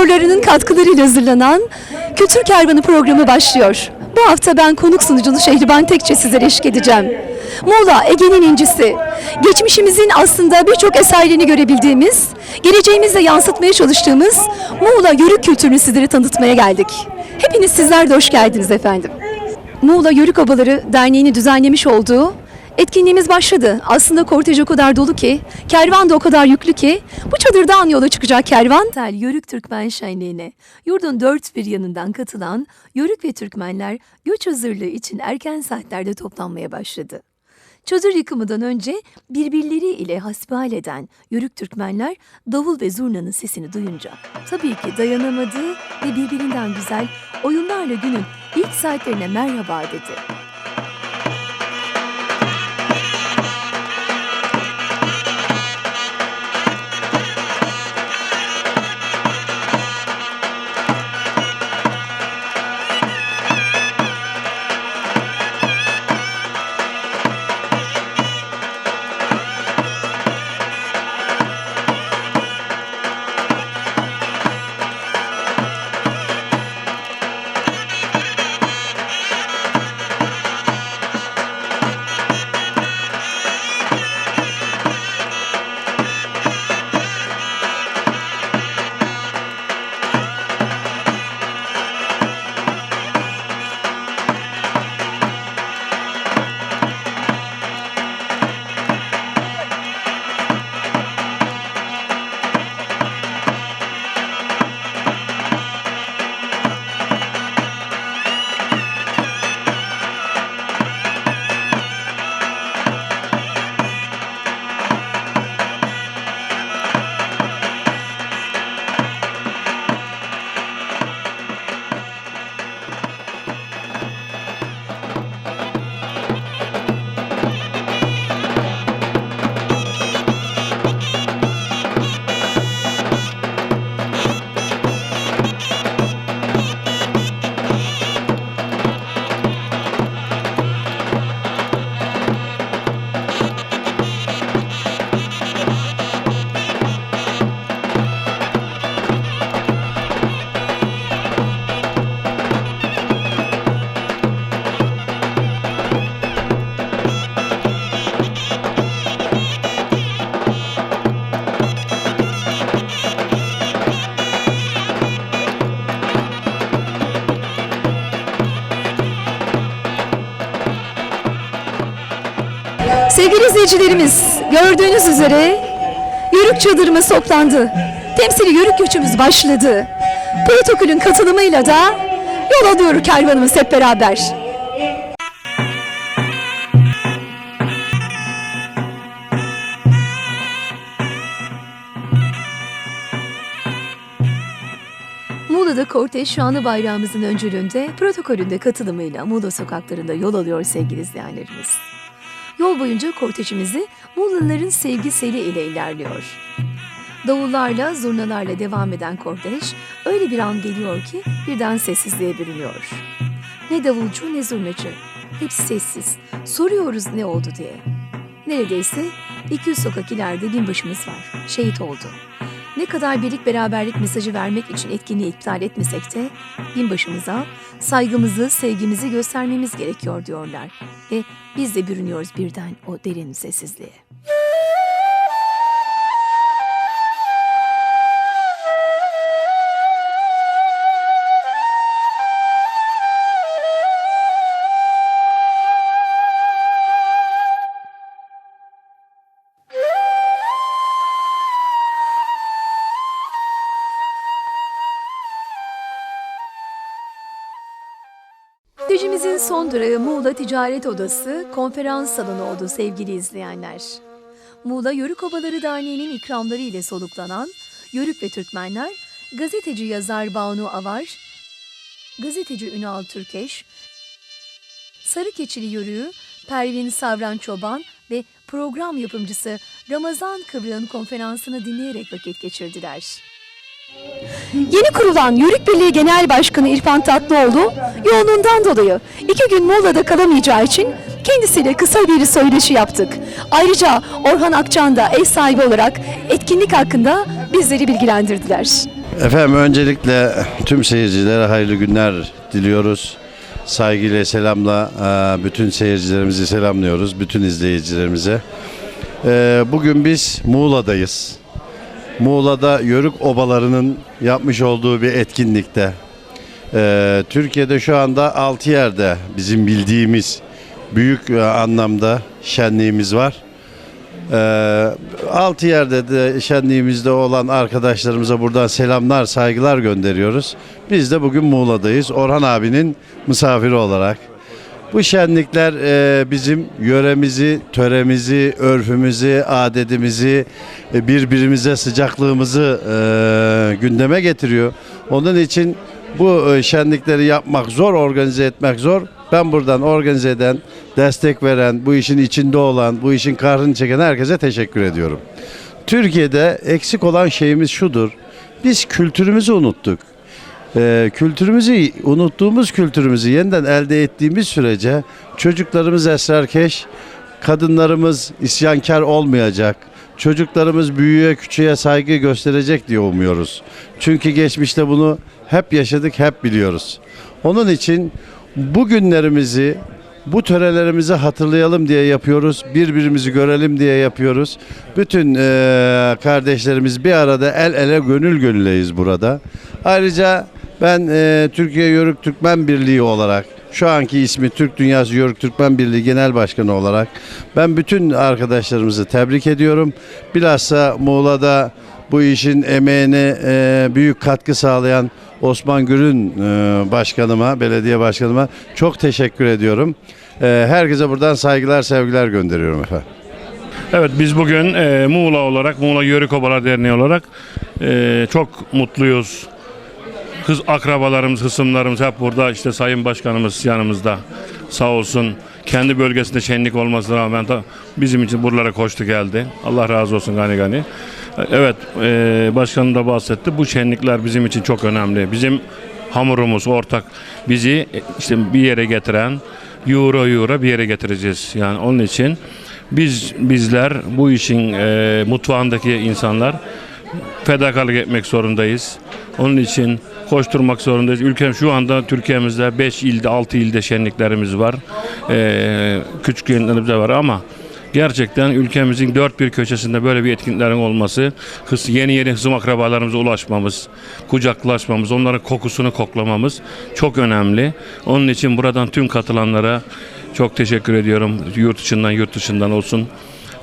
sponsorlarının katkılarıyla hazırlanan Kültür Kervanı programı başlıyor. Bu hafta ben konuk sunucunuz Şehriban Tekçe sizlere eşlik edeceğim. Muğla, Ege'nin incisi. Geçmişimizin aslında birçok eserlerini görebildiğimiz, geleceğimizle yansıtmaya çalıştığımız Muğla Yörük kültürünü sizlere tanıtmaya geldik. Hepiniz sizler de hoş geldiniz efendim. Muğla Yörük Obaları Derneği'ni düzenlemiş olduğu etkinliğimiz başladı. Aslında kortej o kadar dolu ki, kervan da o kadar yüklü ki, bu çadırdan yola çıkacak kervan, Yörük Türkmen Şenliği'ne yurdun dört bir yanından katılan Yörük ve Türkmenler göç hazırlığı için erken saatlerde toplanmaya başladı. Çadır yıkımından önce birbirleriyle hasbihal eden Yörük Türkmenler davul ve zurnanın sesini duyunca tabii ki dayanamadı ve birbirinden güzel oyunlarla günün ilk saatlerine merhaba dedi. Sevgili izleyicilerimiz, gördüğünüz üzere Yörük çadırımız toplandı. Temsili Yörük göçümüz başladı. Protokolün katılımıyla da yol alıyor kervanımız hep beraber. Muğla'da kortej şanlı bayrağımızın öncülüğünde protokolünde katılımıyla Muğla sokaklarında yol alıyor sevgili izleyenlerimiz. Yol boyunca kortejimizi Muğlalıların sevgi seli ile ilerliyor. Davullarla, zurnalarla devam eden kortej öyle bir an geliyor ki birden sessizliğe bürünüyor. Ne davulcu ne zurnacı. Hepsi sessiz. Soruyoruz ne oldu diye. Neredeyse 200 sokak ileride binbaşımız var. Şehit oldu. Ne kadar birlik beraberlik mesajı vermek için etkinliği iptal etmesek de binbaşımıza saygımızı, sevgimizi göstermemiz gerekiyor diyorlar. Ve biz de bürünüyoruz birden o derin sessizliğe. Kortejimizin son durağı Muğla Ticaret Odası konferans salonu oldu sevgili izleyenler. Muğla Yörük Obaları Derneği'nin ikramları ile soluklanan Yörük ve Türkmenler, gazeteci yazar Banu Avar, gazeteci Ünal Türkeş, Sarıkeçili Yörüğü Pervin Savran Çoban ve program yapımcısı Ramazan Kıvrık'ın konferansını dinleyerek vakit geçirdiler. Yeni kurulan Yörük Birliği Genel Başkanı İrfan Tatlıoğlu yoğunluğundan dolayı 2 gün Muğla'da kalamayacağı için kendisiyle kısa bir söyleşi yaptık. Ayrıca Orhan Akçan da ev sahibi olarak etkinlik hakkında bizleri bilgilendirdiler. Efendim öncelikle tüm seyircilere hayırlı günler diliyoruz. Saygıyla, selamla bütün seyircilerimizi selamlıyoruz, bütün izleyicilerimize. Bugün biz Muğla'dayız. Muğla'da Yörük Obaları'nın yapmış olduğu bir etkinlikte. Türkiye'de şu anda 6 yerde bizim bildiğimiz büyük anlamda şenliğimiz var. 6 yerde de şenliğimizde olan arkadaşlarımıza buradan selamlar, saygılar gönderiyoruz. Biz de bugün Muğla'dayız. Orhan abinin misafiri olarak. Bu şenlikler bizim yöremizi, töremizi, örfümüzü, adetimizi, birbirimize sıcaklığımızı gündeme getiriyor. Onun için bu şenlikleri yapmak zor, organize etmek zor. Ben buradan organize eden, destek veren, bu işin içinde olan, bu işin kahrını çeken herkese teşekkür ediyorum. Türkiye'de eksik olan şeyimiz şudur. Biz kültürümüzü unuttuk. Kültürümüzü, unuttuğumuz kültürümüzü yeniden elde ettiğimiz sürece çocuklarımız esrarkeş, kadınlarımız isyankar olmayacak. Çocuklarımız büyüğe küçüğe saygı gösterecek diye umuyoruz. Çünkü geçmişte bunu hep yaşadık, hep biliyoruz. Onun için bu günlerimizi, bu törelerimizi hatırlayalım diye yapıyoruz. Birbirimizi görelim diye yapıyoruz. Bütün kardeşlerimiz bir arada el ele gönül gönüleyiz burada. Ayrıca ben Türkiye Yörük Türkmen Birliği olarak, şu anki ismi Türk Dünyası Yörük Türkmen Birliği Genel Başkanı olarak ben bütün arkadaşlarımızı tebrik ediyorum. Bilhassa Muğla'da bu işin emeğine büyük katkı sağlayan Osman Gür'ün başkanıma, belediye başkanıma çok teşekkür ediyorum. Herkese buradan saygılar, sevgiler gönderiyorum efendim. Evet, biz bugün Muğla olarak, Muğla Yörük Obalar Derneği olarak çok mutluyuz. Akrabalarımız, hısımlarımız hep burada. İşte Sayın Başkanımız yanımızda, sağ olsun. Kendi bölgesinde şenlik olmasına rağmen da bizim için buralara koştu geldi. Allah razı olsun gani gani. Evet, başkanım da bahsetti. Bu şenlikler bizim için çok önemli. Bizim hamurumuz ortak. Bizi işte bir yere getiren, yoğura bir yere getireceğiz. Yani onun için bizler bu işin mutfağındaki insanlar fedakarlık etmek zorundayız. Onun için koşturmak zorundayız. Ülkem şu anda Türkiye'mizde 5 ilde 6 ilde şenliklerimiz var. Küçük şenliklerimiz de var ama gerçekten ülkemizin dört bir köşesinde böyle bir etkinliklerin olması, yeni hısım akrabalarımıza ulaşmamız, kucaklaşmamız, onların kokusunu koklamamız çok önemli. Onun için buradan tüm katılanlara çok teşekkür ediyorum. Yurt dışından olsun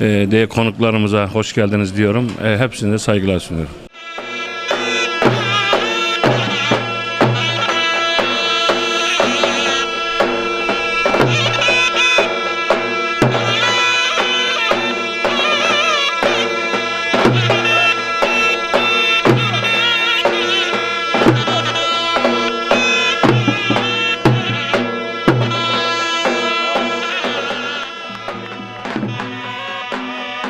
diye konuklarımıza hoş geldiniz diyorum. Hepsine saygılar sunuyorum.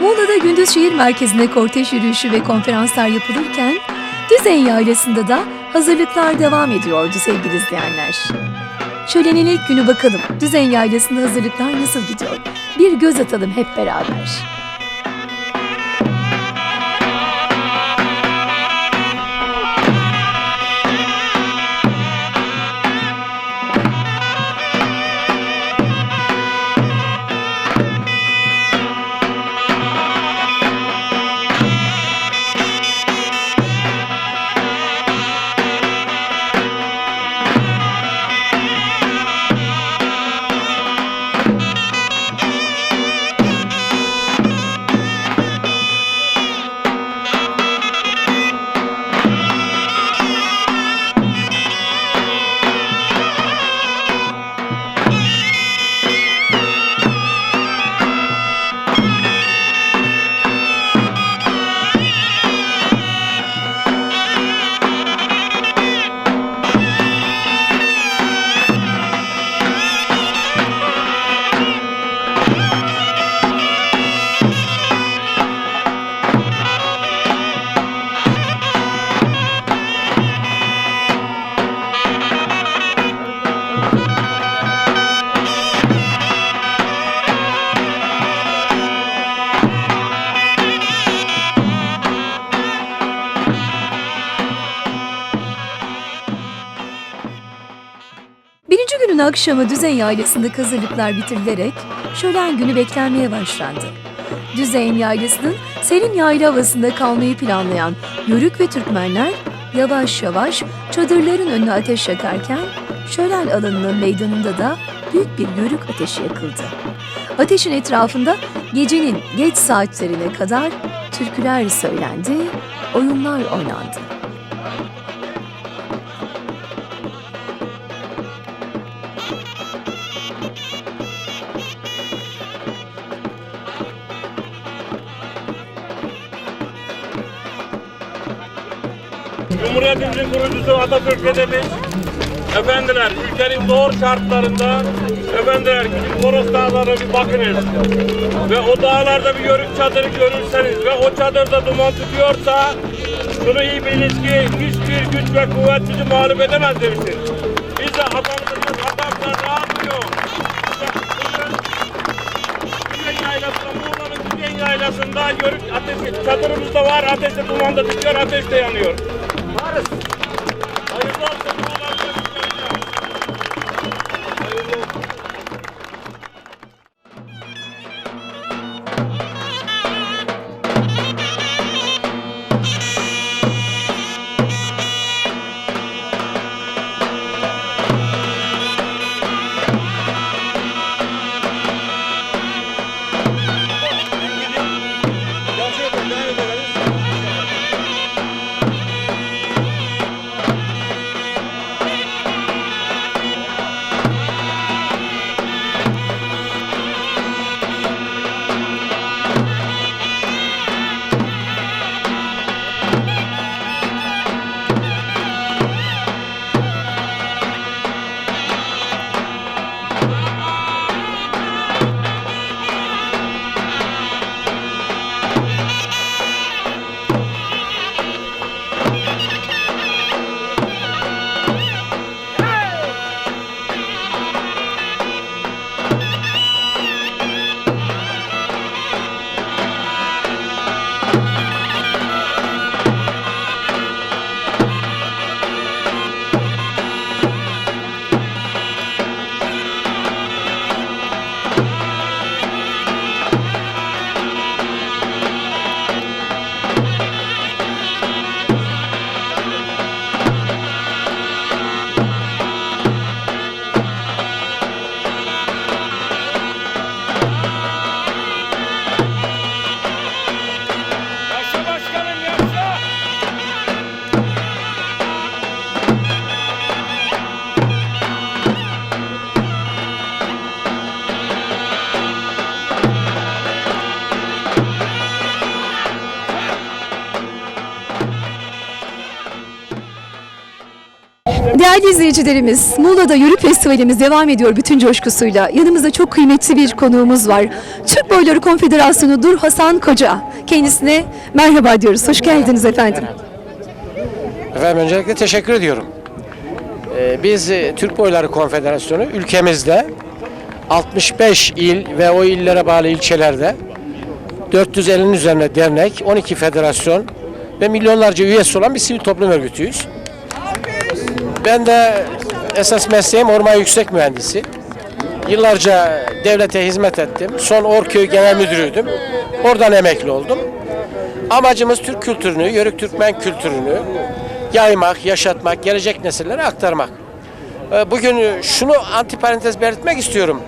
Muğla'da gündüz şehir merkezinde kortej yürüyüşü ve konferanslar yapılırken Düzen Yaylası'nda da hazırlıklar devam ediyordu sevgili izleyenler. Şölenin ilk günü bakalım Düzen Yaylası'nda hazırlıklar nasıl gidiyor? Bir göz atalım hep beraber. günün akşamı Düzey Yaylası'ndaki hazırlıklar bitirilerek şölen günü beklenmeye başlandı. Düzey'in yaylasının serin yayla havasında kalmayı planlayan Yörük ve Türkmenler yavaş yavaş çadırların önüne ateş yakarken şölen alanının meydanında da büyük bir yörük ateşi yakıldı. Ateşin etrafında gecenin geç saatlerine kadar türküler söylendi, oyunlar oynandı. Cumhuriyetimizin kurucusu Atatürk dedemiz, efendiler ülkenin zor şartlarında, efendiler gidin Toros Dağları'na bir bakınız ve o dağlarda bir yörük çadırı görürseniz ve o çadırda duman tutuyorsa şunu iyi biliniz ki hiçbir güç ve kuvvet sizi mağlup edemez demiştir. Biz de atamızın atamlar ne yapıyor? Düzey Yaylası'nda, Muğla'nın Düzey Yaylası'nda yörük ateşi, çadırımız da var, ateşte duman da tutuyor, ateş de yanıyor. Varız. Hayırlı olsun. Hayırlı olsun. Değerli izleyicilerimiz, Muğla'da Yörük Festivalimiz devam ediyor bütün coşkusuyla. Yanımızda çok kıymetli bir konuğumuz var. Türk Boyları Konfederasyonu Dur Hasan Koca. Kendisine merhaba diyoruz. Hoş geldiniz efendim. Efendim öncelikle teşekkür ediyorum. Biz Türk Boyları Konfederasyonu ülkemizde 65 il ve o illere bağlı ilçelerde 450'nin üzerinde dernek, 12 federasyon ve milyonlarca üyesi olan bir sivil toplum örgütüyüz. Ben de esas mesleğim orman yüksek mühendisi. Yıllarca devlete hizmet ettim. Son Orköy Genel Müdürüydüm. Oradan emekli oldum. Amacımız Türk kültürünü, Yörük Türkmen kültürünü yaymak, yaşatmak, gelecek nesillere aktarmak. Bugün şunu antiparantez belirtmek istiyorum.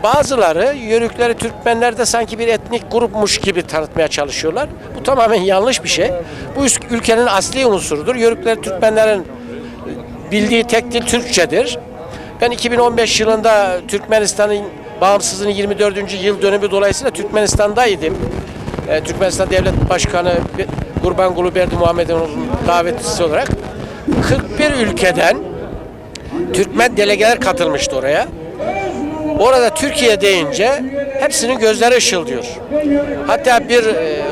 Bazıları Yörükleri Türkmenlerde sanki bir etnik grupmuş gibi tanıtmaya çalışıyorlar. Bu tamamen yanlış bir şey. Bu ülkenin asli unsurudur. Yörükleri Türkmenlerin bildiği tek dil Türkçedir. Ben 2015 yılında Türkmenistan'ın bağımsızlığının 24. yıl dönümü dolayısıyla Türkmenistan'daydım. Türkmenistan Devlet Başkanı Gurbanguly Berdimuhamedov'un davetlisi olarak 41 ülkeden Türkmen delegeler katılmıştı oraya. Orada Türkiye deyince hepsinin gözleri ışıldıyor. Hatta bir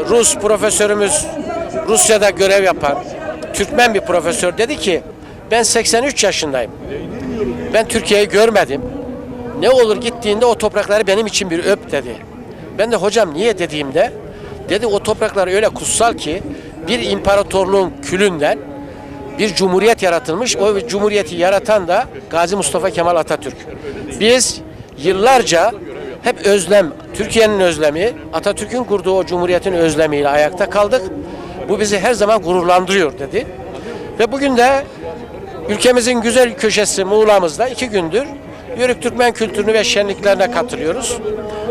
Rus profesörümüz, Rusya'da görev yapan Türkmen bir profesör dedi ki ben 83 yaşındayım. Ben Türkiye'yi görmedim. Ne olur gittiğinde o toprakları benim için bir öp dedi. Ben de hocam niye dediğimde dedi o topraklar öyle kutsal ki bir imparatorluğun külünden bir cumhuriyet yaratılmış. O cumhuriyeti yaratan da Gazi Mustafa Kemal Atatürk. Biz yıllarca hep özlem, Türkiye'nin özlemi, Atatürk'ün kurduğu o cumhuriyetin özlemiyle ayakta kaldık. Bu bizi her zaman gururlandırıyor dedi. Ve bugün de ülkemizin güzel köşesi Muğla'mızda 2 gündür Yörük Türkmen kültürünü ve şenliklerine katılıyoruz.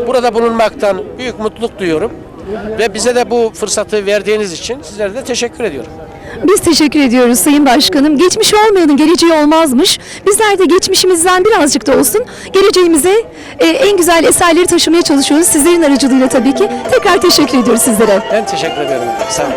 Burada bulunmaktan büyük mutluluk duyuyorum. Ve bize de bu fırsatı verdiğiniz için sizlere de teşekkür ediyorum. Biz teşekkür ediyoruz Sayın Başkanım. Geçmiş olmayanın geleceği olmazmış. Bizler de geçmişimizden birazcık da olsun geleceğimize en güzel eserleri taşımaya çalışıyoruz. Sizlerin aracılığıyla tabii ki. Tekrar teşekkür ediyoruz sizlere. Ben teşekkür ederim. Sağ olun.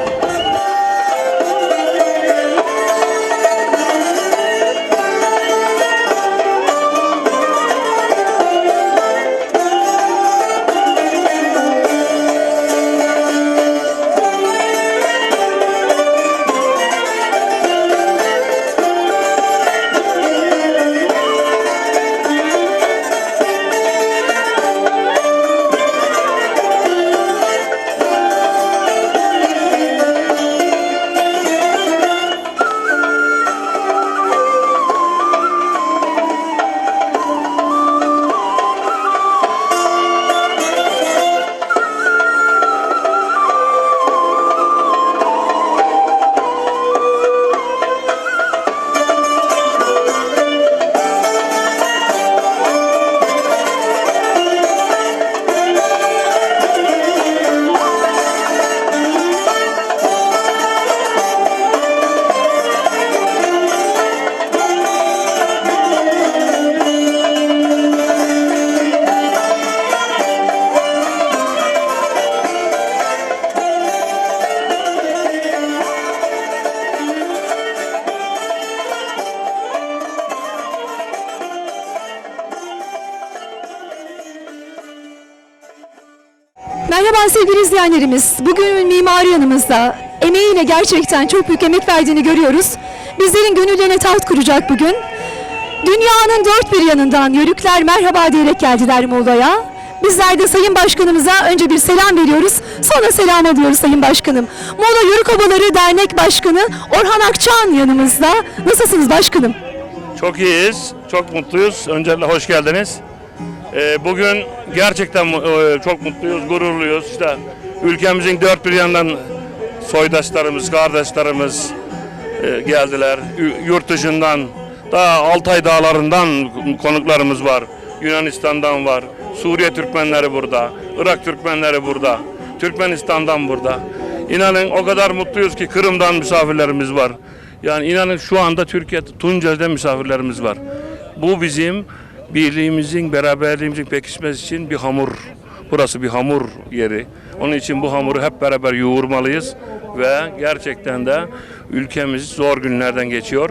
Merhaba sevgili izleyenlerimiz. Bugün mimari yanımızda. Emeğiyle gerçekten çok büyük emek verdiğini görüyoruz. Bizlerin gönüllerine taht kuracak bugün. Dünyanın dört bir yanından Yörükler merhaba diyerek geldiler Muğla'ya. Bizler de Sayın Başkanımıza önce bir selam veriyoruz. Sonra selam alıyoruz Sayın Başkanım. Muğla Yörük Obaları Dernek Başkanı Orhan Akçağan yanımızda. Nasılsınız başkanım? Çok iyiyiz, çok mutluyuz. Öncelikle hoş geldiniz. Bugün gerçekten çok mutluyuz, gururluyuz. İşte ülkemizin dört bir yanından soydaşlarımız, kardeşlerimiz geldiler. Yurt dışından, daha Altay dağlarından konuklarımız var. Yunanistan'dan var. Suriye Türkmenleri burada. Irak Türkmenleri burada. Türkmenistan'dan burada. İnanın o kadar mutluyuz ki Kırım'dan misafirlerimiz var. Yani inanın şu anda Türkiye, Tunceli'den misafirlerimiz var. Bu bizim birliğimizin, beraberliğimizin pekişmesi için bir hamur. Burası bir hamur yeri. Onun için bu hamuru hep beraber yoğurmalıyız ve gerçekten de ülkemiz zor günlerden geçiyor.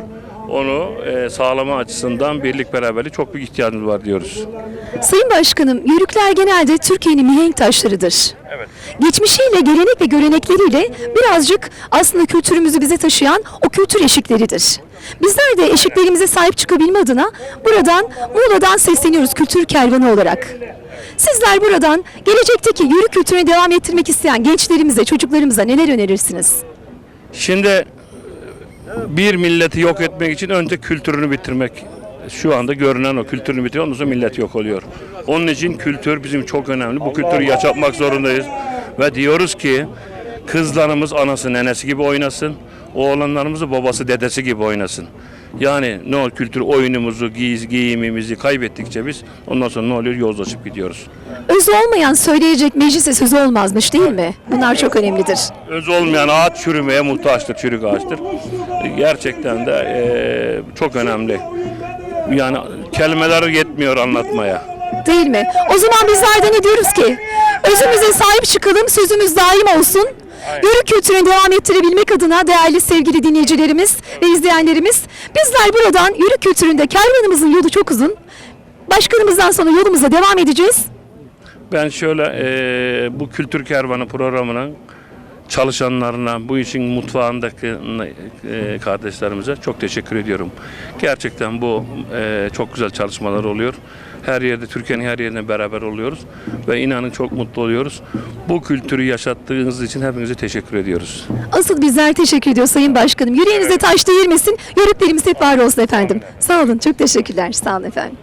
Onu sağlama açısından birlik beraberlik çok büyük ihtiyacımız var diyoruz. Sayın Başkanım, Yörükler genelde Türkiye'nin mihenk taşlarıdır. Evet. Geçmişiyle, gelenek ve görenekleriyle birazcık aslında kültürümüzü bize taşıyan o kültür eşikleridir. Bizler de eşiklerimize sahip çıkabilme adına buradan Muğla'dan sesleniyoruz kültür kervanı olarak. Sizler buradan gelecekteki yörük kültürünü devam ettirmek isteyen gençlerimize, çocuklarımıza neler önerirsiniz? Şimdi bir milleti yok etmek için önce kültürünü bitirmek. Şu anda görünen o kültürünü bitiriyor, ondan sonra millet yok oluyor. Onun için kültür bizim çok önemli. Bu kültürü yaşatmak zorundayız. Ve diyoruz ki kızlarımız anası nenesi gibi oynasın. Oğlanlarımız da babası dedesi gibi oynasın. Yani ne olur kültür oyunumuzu, giyimimizi kaybettikçe biz ondan sonra ne oluyor? Yozlaşıp gidiyoruz. Öz olmayan söyleyecek meclise söz olmazmış değil mi? Bunlar çok önemlidir. Öz olmayan ağaç çürümeye muhtaçtır, çürük ağaçtır. Gerçekten de çok önemli. Yani kelimeler yetmiyor anlatmaya. Değil mi? O zaman bizler de ne diyoruz ki? Özümüze sahip çıkalım, sözümüz daim olsun. Yörük kültürünü devam ettirebilmek adına değerli sevgili dinleyicilerimiz ve izleyenlerimiz, bizler buradan yörük kültüründe kervanımızın yolu çok uzun. Başkanımızdan sonra yolumuza devam edeceğiz. Ben şöyle bu Kültür Kervanı programının çalışanlarına, bu işin mutfağındaki kardeşlerimize çok teşekkür ediyorum. Gerçekten bu çok güzel çalışmalar oluyor. Her yerde, Türkiye'nin her yerine beraber oluyoruz ve inanın çok mutlu oluyoruz. Bu kültürü yaşattığınız için hepinize teşekkür ediyoruz. Asıl bizler teşekkür ediyoruz Sayın Başkanım. Yüreğinize taş değirmesin, yörüklerimiz hep var olsun efendim. Sağ olun, çok teşekkürler. Sağ olun efendim.